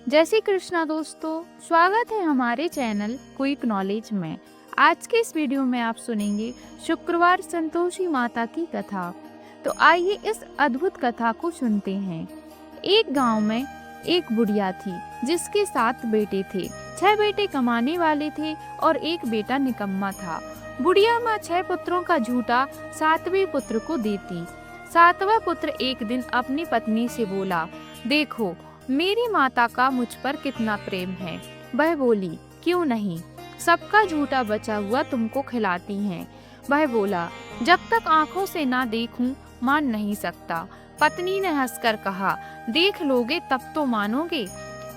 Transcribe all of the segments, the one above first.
जय श्री कृष्णा दोस्तों, स्वागत है हमारे चैनल क्विक नॉलेज में। आज के इस वीडियो में आप सुनेंगे शुक्रवार संतोषी माता की कथा। तो आइए इस अद्भुत कथा को सुनते हैं। एक गांव में एक बुढ़िया थी जिसके 7 बेटे थे। 6 बेटे कमाने वाले थे और एक बेटा निकम्मा था। बुढ़िया माँ 6 पुत्रों का झूठा 7वें पुत्र को देती। 7वां पुत्र एक दिन अपनी पत्नी से बोला, देखो मेरी माता का मुझ पर कितना प्रेम है। वह बोली, क्यों नहीं, सबका झूठा बचा हुआ तुमको खिलाती हैं। वह बोला, जब तक आंखों से ना देखूं मान नहीं सकता। पत्नी ने हंसकर कहा, देख लोगे तब तो मानोगे।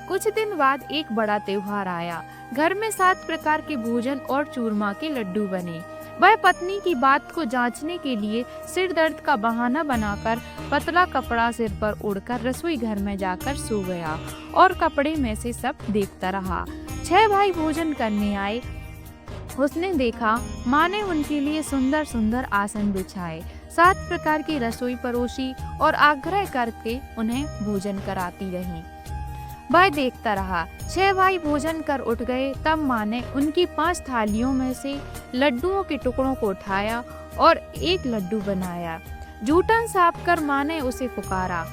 कुछ दिन बाद एक बड़ा त्योहार आया। घर में 7 प्रकार के भोजन और चूरमा के लड्डू बने। वह पत्नी की बात को जांचने के लिए सिर दर्द का बहाना बनाकर पतला कपड़ा सिर पर ओढ़कर रसोई घर में जाकर सो गया और कपड़े में से सब देखता रहा। 6 भाई भोजन करने आए। उसने देखा माँ ने उनके लिए सुंदर सुंदर आसन बिछाए, 7 प्रकार की रसोई परोसी और आग्रह करके उन्हें भोजन कराती रही। वह देखता रहा। 6 भाई भोजन कर उठ गए। तब माँ ने उनकी 5 थालियों में से लड्डुओं के टुकड़ों को उठाया और एक लड्डू बनाया। जूठन साफ कर माँ ने उसे पुकारा,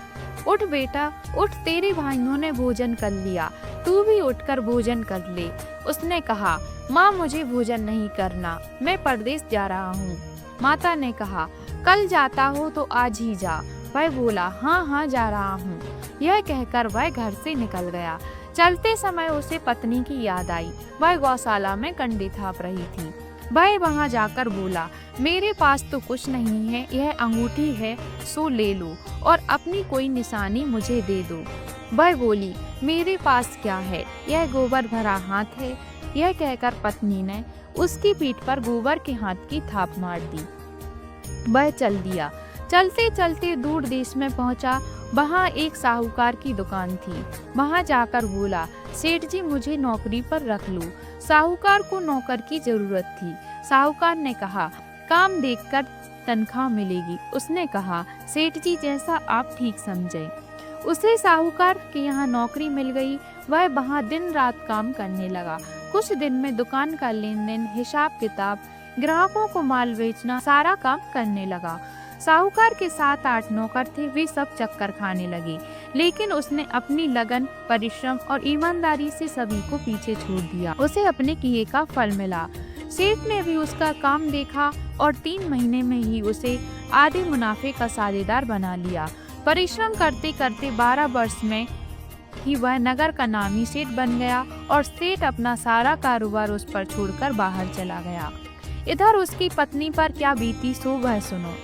उठ बेटा उठ, तेरे भाइयों ने भोजन कर लिया, तू भी उठकर भोजन कर ले। उसने कहा, माँ मुझे भोजन नहीं करना, मैं परदेश जा रहा हूँ। माता ने कहा, कल जाता हो तो आज ही जा। वह बोला, हाँ हाँ जा रहा हूँ। यह कहकर वह घर से निकल गया। चलते समय उसे पत्नी की याद आई। वह गौशाला में कंडे थाप रही थी। वह वहां जाकर बोला, मेरे पास तो कुछ नहीं है, यह अंगूठी है सो ले लो और अपनी कोई निशानी मुझे दे दो। वह बोली, मेरे पास क्या है, यह गोबर भरा हाथ है। यह कहकर पत्नी ने उसकी पीठ पर गोबर के हाथ की थाप मार दी। वह चल दिया। चलते चलते दूर देश में पहुंचा। वहां एक साहूकार की दुकान थी। वहां जाकर बोला, सेठ जी मुझे नौकरी पर रख लो। साहूकार को नौकर की जरूरत थी। साहूकार ने कहा, काम देखकर तनख्वाह मिलेगी। उसने कहा, सेठ जी जैसा आप ठीक समझे। उसे साहूकार के यहाँ नौकरी मिल गई। वह वहां दिन रात काम करने लगा। कुछ दिन में दुकान का लेन देन, हिसाब किताब, ग्राहकों को माल बेचना, सारा काम करने लगा। साहूकार के 7-8 नौकर थे। वे सब चक्कर खाने लगे, लेकिन उसने अपनी लगन, परिश्रम और ईमानदारी से सभी को पीछे छोड़ दिया। उसे अपने किए का फल मिला। सेठ ने भी उसका काम देखा और 3 महीने में ही उसे आधे मुनाफे का साझेदार बना लिया। परिश्रम करते करते 12 वर्ष में ही वह नगर का नामी सेठ बन गया और सेठ अपना सारा कारोबार उस पर छोड़कर बाहर चला गया। इधर उसकी पत्नी पर क्या बीती सो वह सुनो।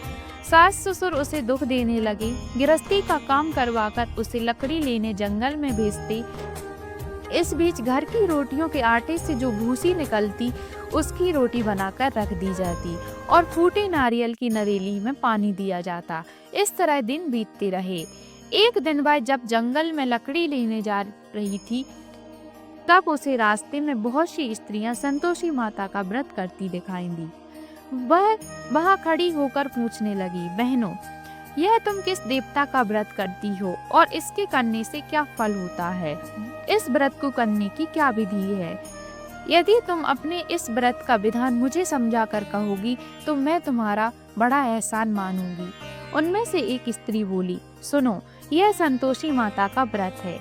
सास ससुर उसे दुख देने लगे। गृहस्थी का काम करवाकर उसे लकड़ी लेने जंगल में भेजते। इस बीच घर की रोटियों के आटे से जो भूसी निकलती उसकी रोटी बनाकर रख दी जाती और फूटे नारियल की नरेली में पानी दिया जाता। इस तरह दिन बीतते रहे। एक दिन वह जब जंगल में लकड़ी लेने जा रही थी, तब उसे रास्ते में बहुत सी स्त्रियां संतोषी माता का व्रत करती दिखाई दी। वह वहां खड़ी होकर पूछने लगी, बहनों यह तुम किस देवता का व्रत करती हो और इसके करने से क्या फल होता है? इस व्रत को करने की क्या विधि है? यदि तुम अपने इस व्रत का विधान मुझे समझा कर कहोगी तो मैं तुम्हारा बड़ा एहसान मानूंगी। उनमें से एक स्त्री बोली, सुनो यह संतोषी माता का व्रत है।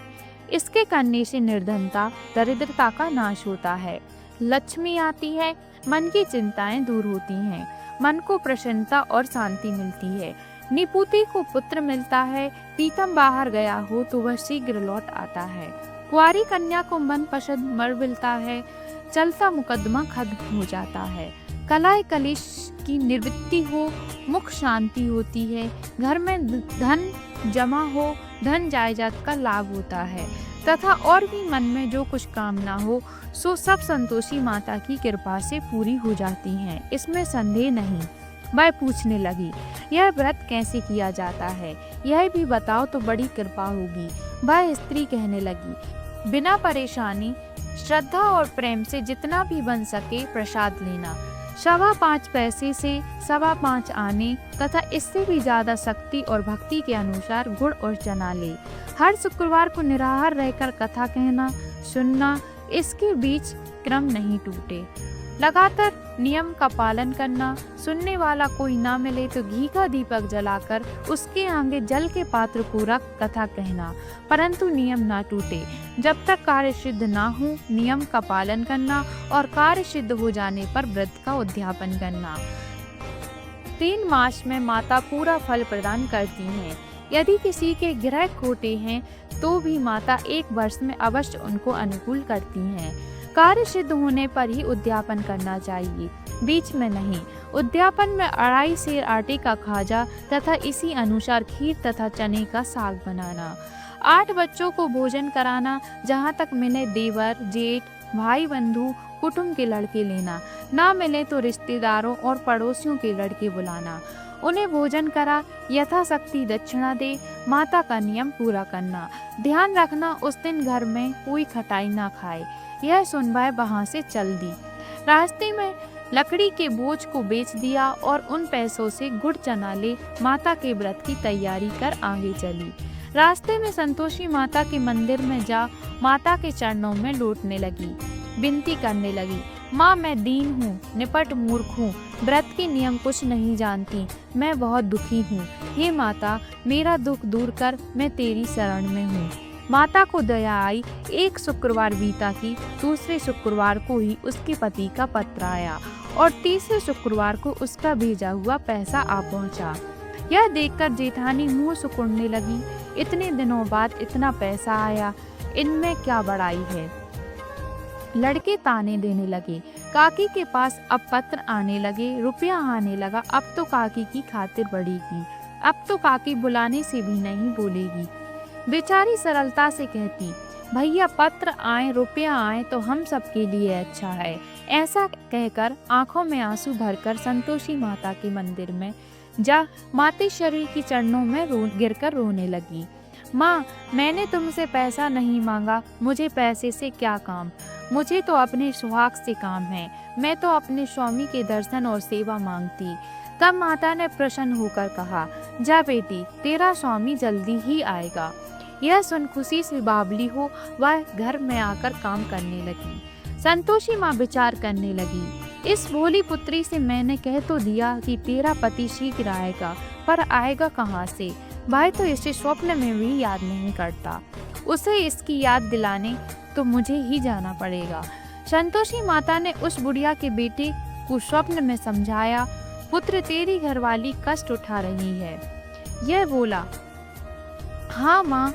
इसके करने से निर्धनता, दरिद्रता का नाश होता है, लक्ष्मी आती है, मन की चिंताएं दूर होती हैं, मन को प्रसन्नता और शांति मिलती है, निपुति को पुत्र मिलता है, पीतम बाहर गया हो तो वह शीघ्र लौट आता है, कुंवारी कन्या को मन पसंद वर मिलता है, चलता मुकदमा खत्म हो जाता है, कलह कलेश की निवृत्ति हो, मुख शांति होती है, घर में धन जमा हो, धन जायदाद का लाभ होता है तथा और भी मन में जो कुछ कामना हो सो सब संतोषी माता की कृपा से पूरी हो जाती हैं। इसमें संदेह नहीं। वह पूछने लगी, यह व्रत कैसे किया जाता है, यह भी बताओ तो बड़ी कृपा होगी। वह स्त्री कहने लगी, बिना परेशानी, श्रद्धा और प्रेम से जितना भी बन सके प्रसाद लेना। 5.25 पैसे से 5.25 आने तथा इससे भी ज्यादा शक्ति और भक्ति के अनुसार गुड़ और चना ले। हर शुक्रवार को निराहार रहकर कथा कहना, सुनना, इसके बीच क्रम नहीं टूटे। लगातार नियम का पालन करना। सुनने वाला कोई ना मिले तो घी का दीपक जलाकर उसके आगे जल के पात्र को रख कथा कहना, परंतु नियम ना टूटे। जब तक कार्य सिद्ध ना हो नियम का पालन करना और कार्य सिद्ध हो जाने पर व्रत का उद्यापन करना। 3 मास में माता पूरा फल प्रदान करती हैं। यदि किसी के ग्रह खोटे हैं तो भी माता 1 वर्ष में अवश्य उनको अनुकूल करती हैं। कार्य सिद्ध होने पर ही उद्यापन करना चाहिए, बीच में नहीं। उद्यापन में 2.5 सेर आटे का खाजा तथा इसी अनुसार खीर तथा चने का साग बनाना। 8 बच्चों को भोजन कराना, जहाँ तक मिले देवर, जेठ, भाई बंधु, कुटुंब के लड़के लेना, ना मिले तो रिश्तेदारों और पड़ोसियों के लड़के बुलाना। उन्हें भोजन करा, यथाशक्ति दक्षिणा दे। माता का नियम पूरा करना। ध्यान रखना उस दिन घर में कोई खटाई ना खाए। यह सुन वह वहाँ से चल दी। रास्ते में लकड़ी के बोझ को बेच दिया और उन पैसों से गुड़ चना ले माता के व्रत की तैयारी कर आगे चली। रास्ते में संतोषी माता के मंदिर में जा माता के चरणों में लौटने लगी, विनती करने लगी, माँ मैं दीन हूँ, निपट मूर्ख हूँ, व्रत के नियम कुछ नहीं जानती, मैं बहुत दुखी हूँ। हे माता मेरा दुख दूर कर, मैं तेरी शरण में हूँ। माता को दया आई। एक शुक्रवार बीता की, दूसरे शुक्रवार को ही उसके पति का पत्र आया और तीसरे शुक्रवार को उसका भेजा हुआ पैसा आ पहुँचा। यह देखकर जेठानी मुँह सुकुड़ने लगी। इतने दिनों बाद इतना पैसा आया, इनमें क्या बड़ाई है। लड़के ताने देने लगे। काकी के पास अब पत्र आने लगे, रुपया आने लगा। अब तो काकी की खातिर बढ़ेगी, अब तो काकी बुलाने से भी नहीं बोलेगी। बेचारी सरलता से कहती, भैया पत्र आए रुपया आए तो हम सबके लिए अच्छा है। ऐसा कहकर आंखों में आंसू भरकर संतोषी माता के मंदिर में जा मातेश्वरी की चरणों में गिरकर रोने लगी। माँ मैंने तुमसे पैसा नहीं मांगा, मुझे पैसे से क्या काम, मुझे तो अपने सुहाग से काम है। मैं तो अपने स्वामी के दर्शन और सेवा मांगती। तब माता ने प्रसन्न होकर कहा, जा बेटी तेरा स्वामी जल्दी ही आएगा। यह सुन खुशी से बावली हो वह घर में आकर काम करने लगी। संतोषी माँ विचार करने लगी, इस भोली पुत्री से मैंने कह तो दिया कि तेरा पति शीघ्र आएगा, पर आएगा कहाँ से। भाई तो इसे स्वप्न में भी याद नहीं करता, उसे इसकी याद दिलाने तो मुझे ही जाना पड़ेगा। संतोषी माता ने उस बुढ़िया के बेटे को स्वप्न में समझाया, पुत्र तेरी घरवाली कष्ट उठा रही है। यह बोला, हाँ माँ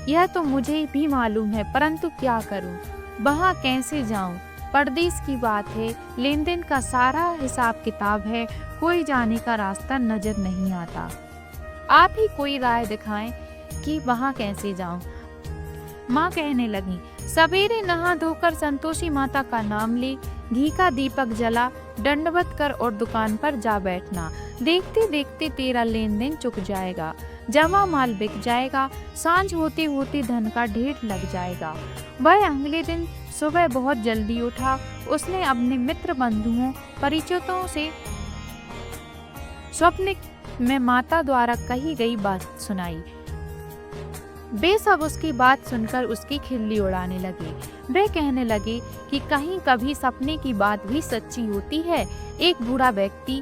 यह तो मुझे भी मालूम है, परंतु क्या करूं, वहाँ कैसे जाऊं, परदेश की बात है, लेन देन का सारा हिसाब किताब है, कोई जाने का रास्ता नजर नहीं आता। आप ही कोई राय दिखाएं कि वहाँ कैसे जाऊं। माँ कहने लगी, सवेरे नहा धोकर संतोषी माता का नाम ले, घी का दीपक जला, दंडवत कर और दुकान पर जा बैठना। देखते देखते तेरा लेन देन चुक जाएगा, जमा माल बिक जाएगा, सांझ होते होते धन का ढेर लग जाएगा। वह अगले दिन सुबह बहुत जल्दी उठा। उसने अपने मित्र बंधुओं परिचितों से स्वप्न में माता द्वारा कही गई बात सुनाई। वे सब उसकी बात सुनकर उसकी खिल्ली उड़ाने लगे। वे कहने लगे कि कहीं कभी सपने की बात भी सच्ची होती है। एक बूढ़ा व्यक्ति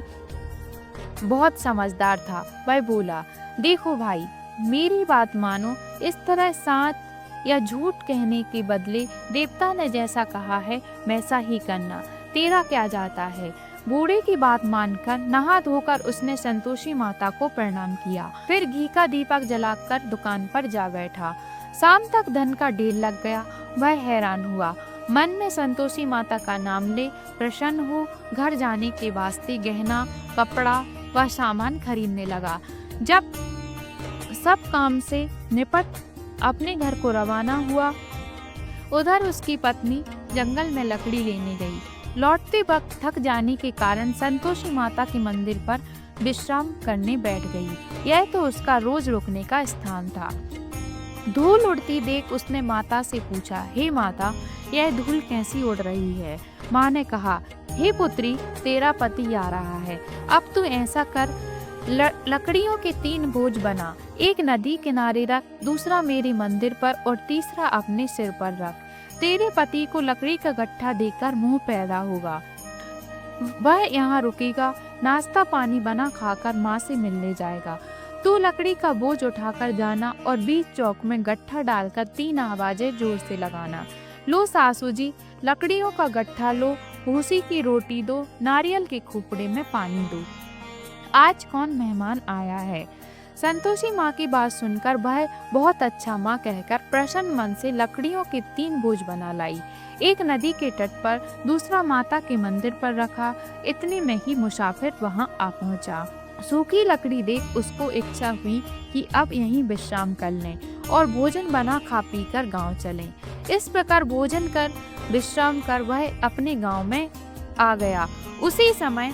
बहुत समझदार था। वह बोला, देखो भाई मेरी बात मानो, इस तरह साच या झूठ कहने के बदले देवता ने जैसा कहा है वैसा ही करना, तेरा क्या जाता है। बूढ़े की बात मानकर नहा धोकर उसने संतोषी माता को प्रणाम किया, फिर घी का दीपक जलाकर दुकान पर जा बैठा। शाम तक धन का ढेर लग गया। वह हैरान हुआ, मन में संतोषी माता का नाम ले प्रसन्न हो घर जाने के वास्ते गहना, कपड़ा व सामान खरीदने लगा। जब सब काम से निपट अपने घर को रवाना हुआ, उधर उसकी पत्नी जंगल में लकड़ी लेने गई। लौटते वक्त थक जाने के कारण संतोषी माता के मंदिर पर विश्राम करने बैठ गई। यह तो उसका रोज रुकने का स्थान था। धूल उड़ती देख उसने माता से पूछा, हे माता यह धूल कैसी उड़ रही है। माँ ने कहा, हे पुत्री, तेरा पति आ रहा है। अब तू ऐसा कर, लकड़ियों के 3 बोझ बना, एक नदी किनारे रख, दूसरा मेरे मंदिर पर और तीसरा अपने सिर पर रख। तेरे पति को लकड़ी का गट्ठा देकर मोह पैदा होगा, वह यहाँ रुकेगा, नाश्ता पानी बना खाकर माँ से मिलने जाएगा। तू लकड़ी का बोझ उठाकर जाना और बीच चौक में गट्ठा डालकर 3 आवाजें जोर से लगाना। लो सासू जी, लकड़ियों का गट्ठा लो, भूसी की रोटी दो, नारियल के खोपड़े में पानी दो। आज कौन मेहमान आया है? संतोषी माँ की बात सुनकर वह बहुत अच्छा माँ कहकर प्रसन्न मन से लकड़ियों के 3 बोझ बना लाई। एक नदी के तट पर, दूसरा माता के मंदिर पर रखा। इतने में ही मुसाफिर वहाँ आ पहुँचा। सूखी लकड़ी देख उसको इच्छा हुई कि अब यहीं विश्राम कर लें और भोजन बना खा पी कर गाँव चलें। इस प्रकार भोजन कर विश्राम कर वह अपने गाँव में आ गया। उसी समय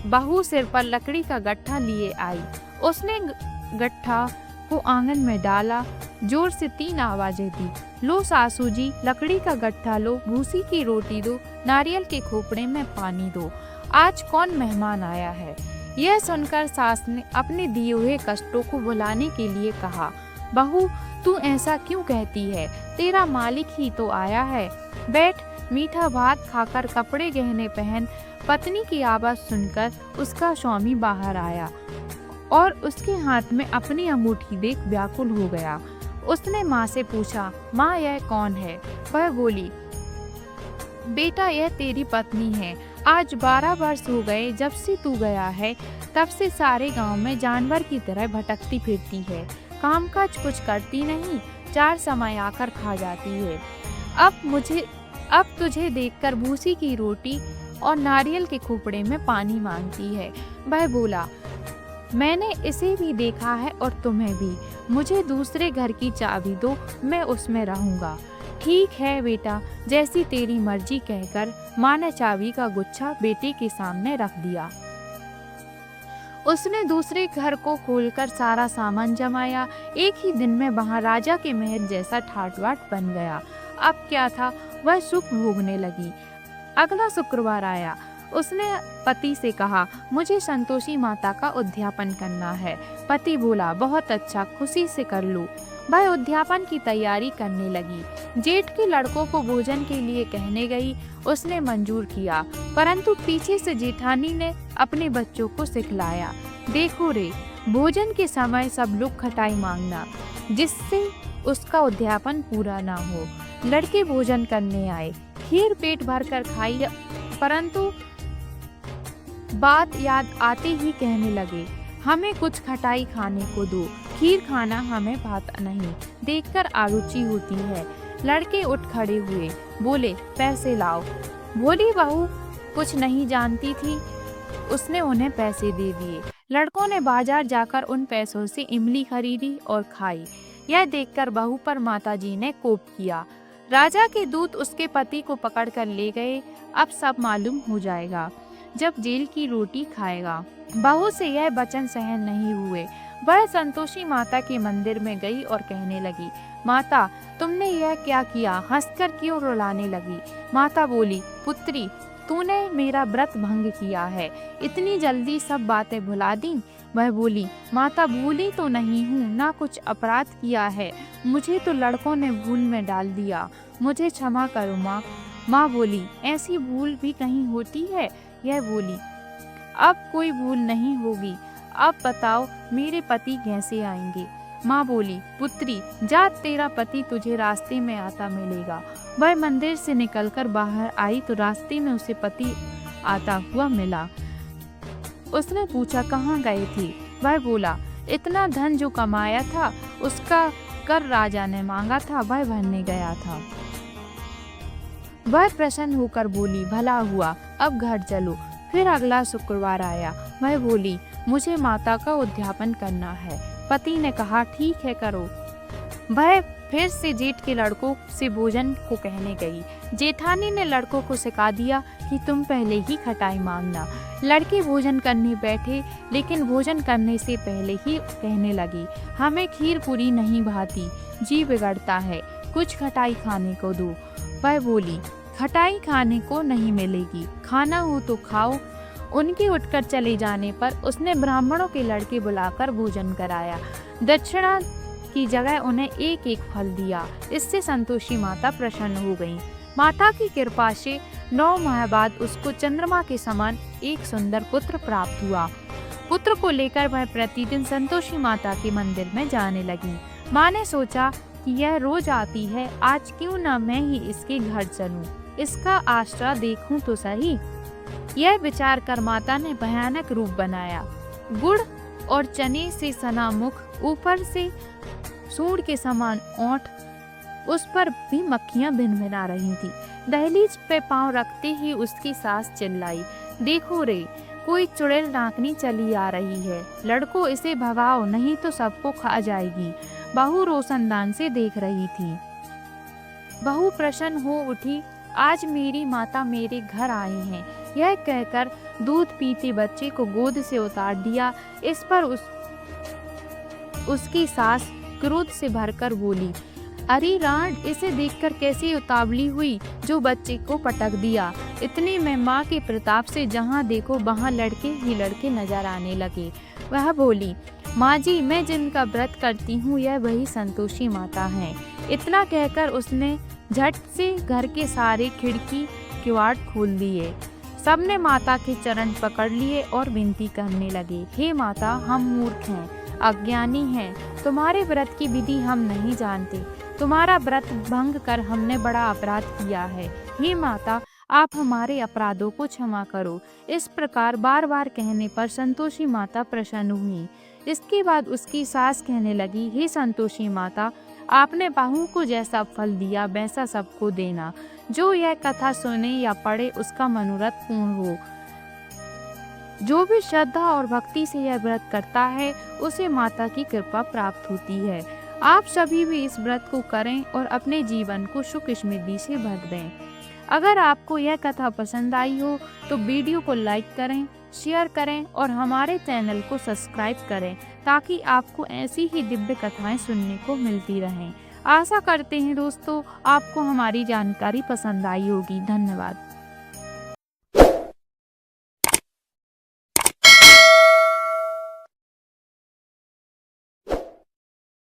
बहू सिर पर लकड़ी का गट्ठा लिए आई। उसने गट्ठा को आंगन में डाला, जोर से 3 आवाजें दी। लो सासू जी, लकड़ी का गट्ठा लो, भूसी की रोटी दो, नारियल के खोपड़े में पानी दो। आज कौन मेहमान आया है? यह सुनकर सास ने अपने दिए हुए कष्टों को भुलाने के लिए कहा, बहू तू ऐसा क्यों कहती है? तेरा मालिक ही तो आया है। बैठ, मीठा भात खाकर कपड़े गहने पहन। पत्नी की आवाज सुनकर उसका स्वामी बाहर आया और उसके हाथ में अपनी अंगूठी देख व्याकुल हो गया। उसने माँ से पूछा, माँ यह कौन है? वह बोली, बेटा यह तेरी पत्नी है। आज 12 वर्ष हो गए जब से तू गया है, तब से सारे गांव में जानवर की तरह भटकती फिरती है। कामकाज कुछ करती नहीं, 4 समय आकर खा जाती है। अब तुझे देखकर भूसी की रोटी और नारियल के खोपड़े में पानी मांगती है। वह बोला, मैंने इसे भी देखा है और तुम्हें भी। मुझे दूसरे घर की चाबी दो, मैं उसमें रहूंगा। ठीक है बेटा, जैसी तेरी मर्जी कहकर माँ ने चाबी का गुच्छा बेटे के सामने रख दिया। उसने दूसरे घर को खोलकर सारा सामान जमाया। एक ही दिन में वहाँ राजा के महल जैसा ठाट बाट बन गया। अब क्या था, वह सुख भोगने लगी। अगला शुक्रवार आया। उसने पति से कहा, मुझे संतोषी माता का उद्यापन करना है। पति बोला, बहुत अच्छा, खुशी से कर लो। वह उद्यापन की तैयारी करने लगी। जेठ के लड़कों को भोजन के लिए कहने गई। उसने मंजूर किया, परंतु पीछे से जेठानी ने अपने बच्चों को सिखलाया, देखो रे, भोजन के समय सब लोग खटाई मांगना, जिससे उसका उद्यापन पूरा ना हो। लड़के भोजन करने आए, खीर पेट भर कर खाई, परंतु बात याद आते ही कहने लगे, हमें कुछ खटाई खाने को दो, खीर खाना हमें भाता नहीं, देखकर आरुचि होती है। लड़के उठ खड़े हुए, बोले, पैसे लाओ। बोली बहू कुछ नहीं जानती थी, उसने उन्हें पैसे दे दिए। लड़कों ने बाजार जाकर उन पैसों से इमली खरीदी और खाई। यह देखकर बहू पर माताजी ने कोप किया। राजा के दूत उसके पति को पकड़कर ले गए। अब सब मालूम हो जाएगा जब जेल की रोटी खाएगा। बहू से यह वचन सहन नहीं हुए। वह संतोषी माता के मंदिर में गई और कहने लगी, माता तुमने यह क्या किया? हंसकर क्यों रुलाने लगी? माता बोली, पुत्री तूने मेरा व्रत भंग किया है, इतनी जल्दी सब बातें भुला दी। वह बोली, माता भूली तो नहीं हूँ, ना कुछ अपराध किया है, मुझे तो लड़कों ने भूल में डाल दिया, मुझे क्षमा करो माँ। माँ बोली, ऐसी भूल भी कहीं होती है? यह बोली, अब कोई भूल नहीं होगी। अब बताओ मेरे पति कैसे आएंगे? माँ बोली, पुत्री जा, तेरा पति तुझे रास्ते में आता मिलेगा। वह मंदिर से निकलकर बाहर आई तो रास्ते में उसे पति आता हुआ मिला। उसने पूछा, कहाँ गए थे? वह बोला, इतना धन जो कमाया था उसका कर राजा ने मांगा था, वह भरने गया था। वह प्रसन्न होकर बोली, भला हुआ, अब घर चलो। फिर अगला शुक्रवार आया। वह बोली, मुझे माता का उद्यापन करना है। पति ने कहा, ठीक है करो। वह फिर से जेठ के लड़कों से भोजन को कहने गई। जेठानी ने लड़कों को सिखा दिया कि तुम पहले ही खटाई मांगना। लड़के भोजन करने बैठे, लेकिन भोजन करने से पहले ही कहने लगी, हमें खीर पूरी नहीं भाती, जी बिगड़ता है, कुछ खटाई खाने को दो। वह बोली, खटाई खाने को नहीं मिलेगी, खाना हो तो खाओ। उनके उठकर चले जाने पर उसने ब्राह्मणों के लड़के बुलाकर भोजन कराया। दक्षिणा की जगह उन्हें एक एक फल दिया। इससे संतोषी माता प्रसन्न हो गईं। माता की कृपा से 9 माह बाद उसको चंद्रमा के समान एक सुंदर पुत्र प्राप्त हुआ। पुत्र को लेकर वह प्रतिदिन संतोषी माता के मंदिर में जाने लगी। माँ ने सोचा कि यह रोज आती है, आज क्यों न मैं ही इसके घर चलूं, इसका आश्रय देखूं तो सही। यह विचार कर माता ने भयानक रूप बनाया। गुड़ और चने से सना मुख, ऊपर से सूंड के समान ओंठ, उस पर भी मक्खियां भिनभिना रही थी। दहलीज पे पांव रखते ही उसकी सास चिल्लाई, देखो रे, कोई चुड़ैल नाकनी चली आ रही है, लड़को इसे भगाओ नहीं तो सबको खा जाएगी। बहू रोशनदान से देख रही थी। बहू प्रसन्न हो उठी, आज मेरी माता मेरे घर आए हैं। यह कहकर दूध पीते बच्चे को गोद से उतार दिया। इस पर उसकी सास क्रोध से भरकर बोली, अरे राण, इसे देखकर कैसी उतावली हुई जो बच्चे को पटक दिया। इतने में माँ के प्रताप से जहाँ देखो वहाँ लड़के ही लड़के नजर आने लगे। वह बोली, माँ जी, मैं जिनका व्रत करती हूँ यह वही संतोषी माता हैं। इतना कहकर उसने झट से घर के सारे खिड़की किवाड़ खोल दिए। सबने माता के चरण पकड़ लिए और विनती करने लगे, हे माता, हम मूर्ख हैं, अज्ञानी हैं, तुम्हारे व्रत की विधि हम नहीं जानते, तुम्हारा व्रत भंग कर हमने बड़ा अपराध किया है। हे माता, आप हमारे अपराधों को क्षमा करो। इस प्रकार बार बार कहने पर संतोषी माता प्रसन्न हुई। इसके बाद उसकी सास कहने लगी, हे संतोषी माता, आपने बहू को जैसा फल दिया वैसा सबको देना। जो यह कथा सुने या पढ़े उसका मनोरथ पूर्ण हो। जो भी श्रद्धा और भक्ति से यह व्रत करता है उसे माता की कृपा प्राप्त होती है। आप सभी भी इस व्रत को करें और अपने जीवन को सुख समृद्धि से भर दें। अगर आपको यह कथा पसंद आई हो तो वीडियो को लाइक करें, शेयर करें और हमारे चैनल को सब्सक्राइब करें ताकि आपको ऐसी ही दिव्य कथाएं सुनने को मिलती रहें। आशा करते हैं दोस्तों आपको हमारी जानकारी पसंद आई होगी। धन्यवाद।